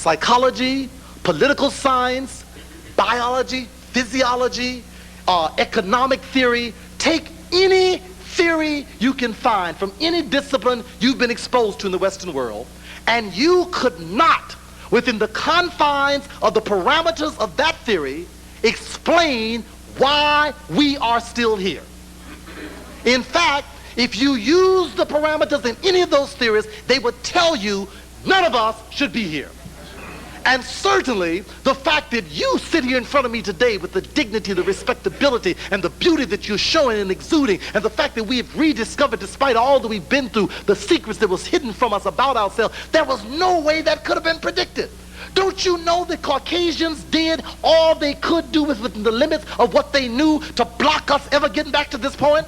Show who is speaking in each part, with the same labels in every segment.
Speaker 1: psychology, political science, biology, physiology, economic theory. Take any theory you can find from any discipline you've been exposed to in the Western world, and you could not, within the confines of the parameters of that theory, explain why we are still here. In fact, if you use the parameters in any of those theories, they would tell you none of us should be here. And certainly, the fact that you sit here in front of me today with the dignity, the respectability, and the beauty that you're showing and exuding, and the fact that we have rediscovered, despite all that we've been through, the secrets that was hidden from us about ourselves, there was no way that could have been predicted. Don't you know that Caucasians did all they could do within the limits of what they knew to block us ever getting back to this point?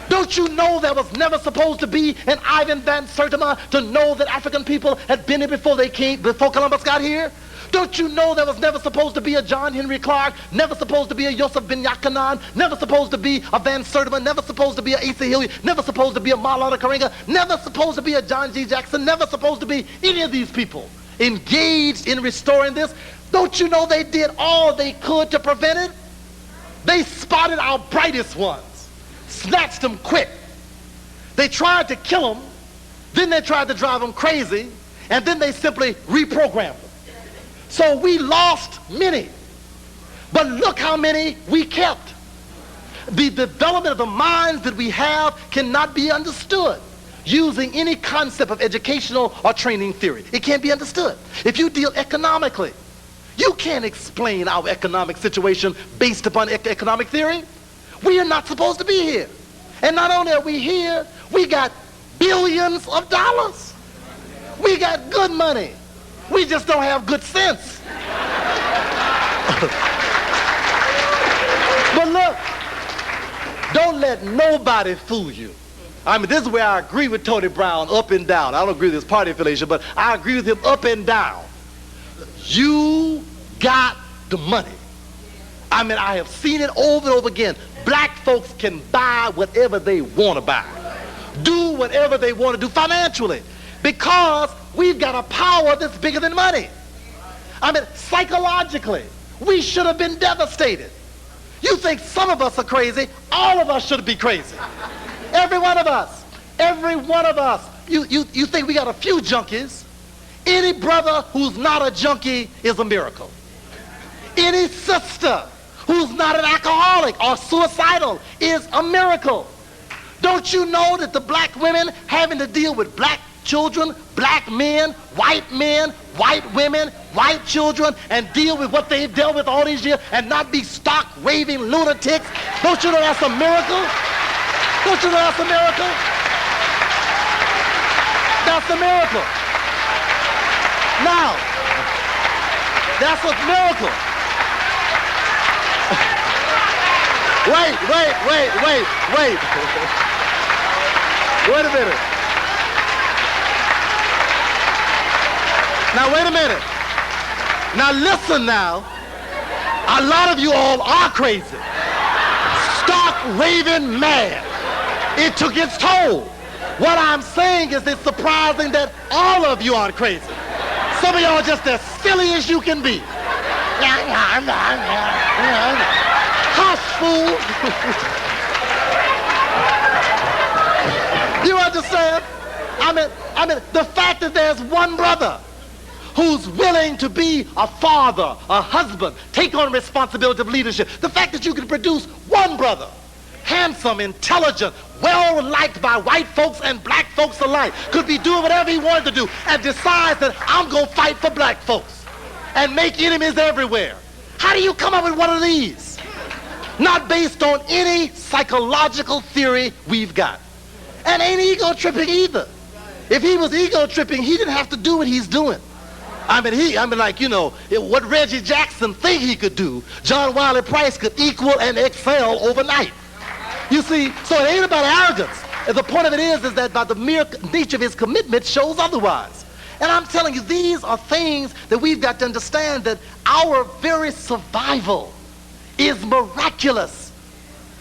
Speaker 1: Don't you know there was never supposed to be an Ivan Van Sertima to know that African people had been here before they came, before Columbus got here? Don't you know there was never supposed to be a John Henry Clark, never supposed to be a Joseph Ben Yakanan, never supposed to be a Van Sertima, never supposed to be a Asa Hilliard, never supposed to be a Maulana Karenga, never supposed to be a John G. Jackson, never supposed to be any of these people engaged in restoring this? Don't you know they did all they could to prevent it? They spotted our brightest ones, snatched them quick. They tried to kill them, then they tried to drive them crazy, and then they simply reprogrammed them. So we lost many, but look how many we kept. The development of the minds that we have cannot be understood using any concept of educational or training theory. It can't be understood. If you deal economically, you can't explain our economic situation based upon economic theory. We are not supposed to be here. And not only are we here, we got billions of dollars. We got good money. We just don't have good sense. But look, don't let nobody fool you. I mean, this is where I agree with Tony Brown up and down. I don't agree with his party affiliation, but I agree with him up and down. You got the money. I mean, I have seen it over and over again. Black folks can buy whatever they want to buy, do whatever they want to do financially, because we've got a power that's bigger than money. I mean, psychologically, we should have been devastated. You think some of us are crazy? All of us should be crazy. Every one of us. Every one of us. You think we got a few junkies? Any brother who's not a junkie is a miracle. Any sister who's not an alcoholic or suicidal is a miracle. Don't you know that the black women having to deal with black children, black men, white women, white children, and deal with what they've dealt with all these years and not be stock raving lunatics? Don't you know that's a miracle? Don't you know that's a miracle? That's a miracle. Now, that's a miracle. Wait. Wait a minute. Now, wait a minute. Now, listen now. A lot of you all are crazy. Stark raving mad. It took its toll. What I'm saying is it's surprising that all of you aren't crazy. Some of y'all are just as silly as you can be. Hush, fool. You understand? I mean, the fact that there's one brother who's willing to be a father, a husband, take on responsibility of leadership. The fact that you can produce one brother, handsome, intelligent, well-liked by white folks and black folks alike, could be doing whatever he wanted to do, and decides that I'm going to fight for black folks and make enemies everywhere. How do you come up with one of these? Not based on any psychological theory we've got. And ain't ego tripping either. If he was ego tripping, he didn't have to do what he's doing. I mean, like, you know, what Reggie Jackson think he could do, John Wiley Price could equal and excel overnight. You see, so it ain't about arrogance. And the point of it is that by the mere nature of his commitment shows otherwise. And I'm telling you, these are things that we've got to understand, that our very survival is miraculous.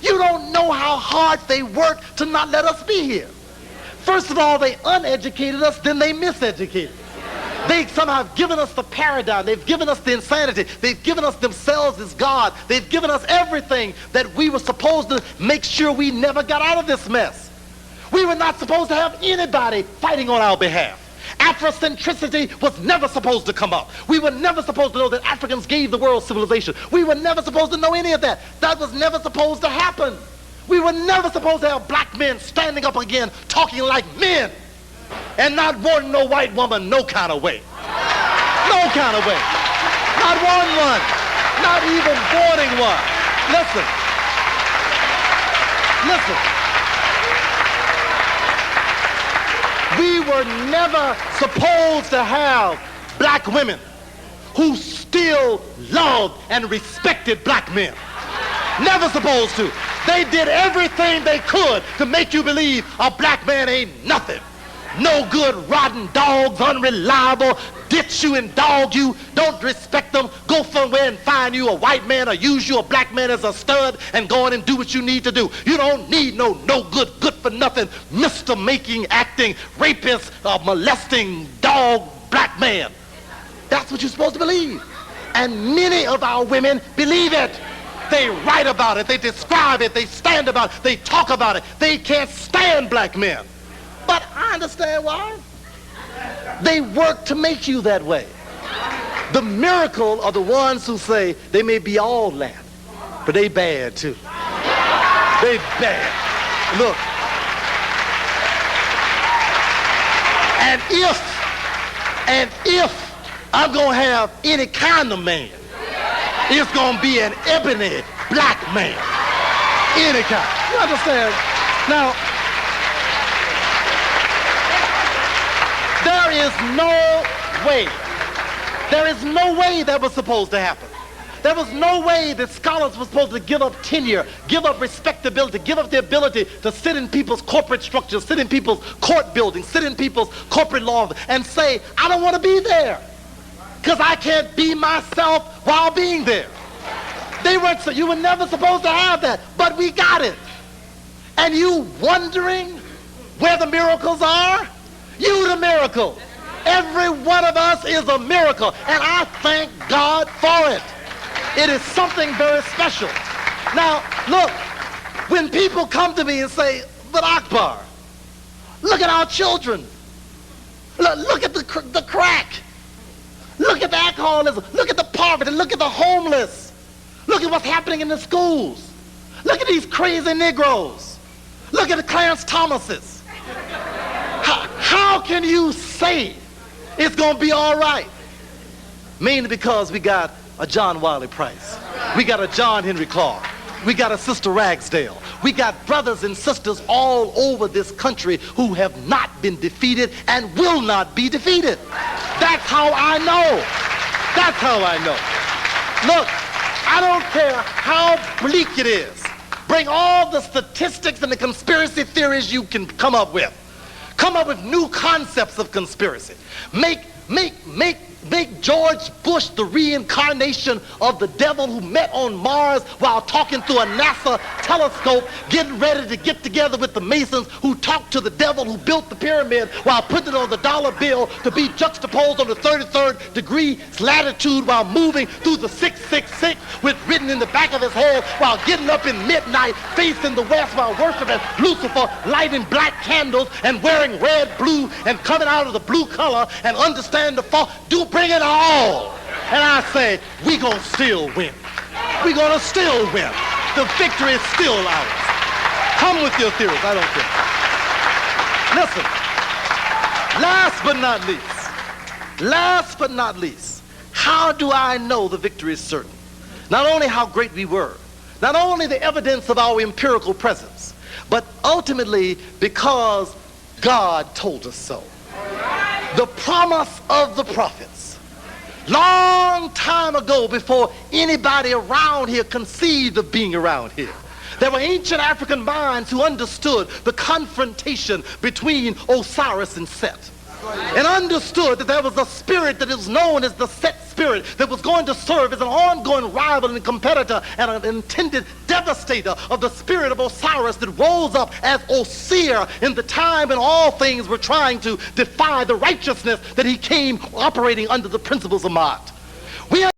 Speaker 1: You don't know how hard they work to not let us be here. First of all, they uneducated us, then they miseducated us. They somehow have given us the paradigm. They've given us the insanity. They've given us themselves as God. They've given us everything that we were supposed to make sure we never got out of this mess. We were not supposed to have anybody fighting on our behalf. Afrocentricity was never supposed to come up. We were never supposed to know that Africans gave the world civilization. We were never supposed to know any of that. That was never supposed to happen. We were never supposed to have black men standing up again talking like men and not wanting no white woman no kind of way. No kind of way. Not wanting one. Not even wanting one. Listen. Listen. We were never supposed to have black women who still loved and respected black men. Never supposed to. They did everything they could to make you believe a black man ain't nothing. No good, rotten dogs, unreliable, ditch you and dog you, don't respect them, go somewhere and find you a white man or use you a black man as a stud and go in and do what you need to do. You don't need no good, good for nothing, Mr. making, acting, rapist, molesting, dog, black man. That's what you're supposed to believe. And many of our women believe it. They write about it, they describe it, they stand about it, they talk about it. They can't stand black men. But I understand why. They work to make you that way. The miracle are the ones who say they may be all that, but they bad too. They bad. Look. And if I'm gonna have any kind of man, it's gonna be an ebony black man. Any kind. You understand? Now, there is no way that was supposed to happen. There was no way that scholars were supposed to give up tenure, give up respectability, give up the ability to sit in people's corporate structures, sit in people's court buildings, sit in people's corporate law and say, I don't want to be there because I can't be myself while being there. You were never supposed to have that, but we got it. And you wondering where the miracles are? You the miracle. Every one of us is a miracle, and I thank God for it. It is something very special. Now, look, when people come to me and say, but Akbar, look at our children. Look at the crack. Look at the alcoholism. Look at the poverty. Look at the homeless. Look at what's happening in the schools. Look at these crazy Negroes. Look at the Clarence Thomases. How can you say it's going to be all right? Mainly because we got a John Wiley Price. We got a John Henry Clark. We got a Sister Ragsdale. We got brothers and sisters all over this country who have not been defeated and will not be defeated. That's how I know. That's how I know. Look, I don't care how bleak it is. Bring all the statistics and the conspiracy theories you can come up with. Come up with new concepts of conspiracy. Make George Bush the reincarnation of the devil who met on Mars while talking through a NASA telescope, getting ready to get together with the Masons who talked to the devil who built the pyramid while putting it on the dollar bill to be juxtaposed on the 33rd degree latitude while moving through the 666 with written in the back of his head while getting up in midnight facing the west while worshiping Lucifer, lighting black candles and wearing red, blue, and coming out of the blue color and understand the fall. Bring it all. And I say, we gonna still win. We gonna still win. The victory is still ours. Come with your theories, I don't care. Listen, last but not least, how do I know the victory is certain? Not only how great we were, not only the evidence of our empirical presence, but ultimately because God told us so. The promise of the prophets. Long time ago, before anybody around here conceived of being around here, there were ancient African minds who understood the confrontation between Osiris and Set. and understood that there was a spirit that is known as the Set spirit that was going to serve as an ongoing rival and competitor and an intended devastator of the spirit of Osiris that rose up as Osir in the time when all things were trying to defy the righteousness that he came operating under the principles of Ma'at.